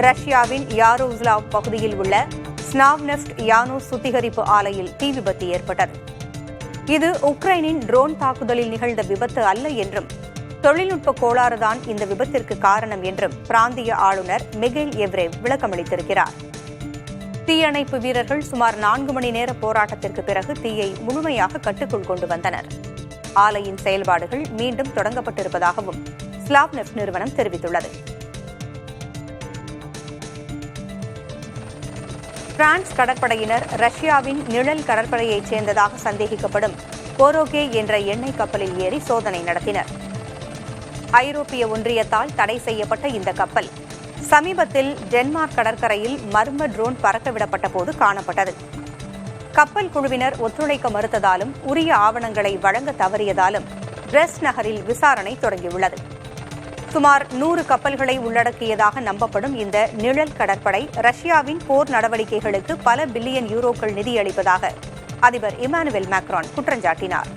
ரஷ்யாவின் யாரோஸ்லாவ் பகுதியில் உள்ள ஸ்னாவ்நெஃப்ட் யானோஸ் சுத்திகரிப்பு ஆலையில் தீ விபத்து ஏற்பட்டது. இது உக்ரைனின் ட்ரோன் தாக்குதலில் நிகழ்ந்த விபத்து அல்ல என்றும் தொழில்நுட்ப கோளாறுதான் இந்த விபத்திற்கு காரணம் என்றும் பிராந்திய ஆளுநர் மிகைல் எவ்ரேவ் விளக்கமளித்திருக்கிறார். தீயணைப்பு வீரர்கள் சுமார் 4 மணி நேர போராட்டத்திற்கு பிறகு தீயை முழுமையாக கட்டுக்குள் கொண்டு வந்தனர். ஆலையின் செயல்பாடுகள் மீண்டும் தொடங்கப்பட்டிருப்பதாகவும் ஸ்லாவ்நெஃப்ட் நிறுவனம் தெரிவித்துள்ளது. பிரான்ஸ் கடற்படையினர் ரஷ்யாவின் நிழல் கடற்படையைச் சேர்ந்ததாக சந்தேகிக்கப்படும் கோரோகே என்ற எண்ணெய் கப்பலில் ஏறி சோதனை நடத்தினர். ஐரோப்பிய ஒன்றியத்தால் தடை செய்யப்பட்ட இந்த கப்பல் சமீபத்தில் டென்மார்க் கடற்கரையில் மர்ம ட்ரோன் பறக்கவிடப்பட்ட போது காணப்பட்டது. கப்பல் குழுவினர் ஒத்துழைக்க மறுத்ததாலும் உரிய ஆவணங்களை வழங்க தவறியதாலும் பிரெஸ்ட் நகரில் விசாரணை தொடங்கியுள்ளது. சுமார் 100 கப்பல்களை உள்ளடக்கியதாக நம்பப்படும் இந்த நிழல் கடற்படை ரஷ்யாவின் போர் நடவடிக்கைகளுக்கு பல பில்லியன் யூரோக்கள் நிதியளிப்பதாக அதிபர் இமானுவேல் மேக்ரான் குற்றஞ்சாட்டினார்.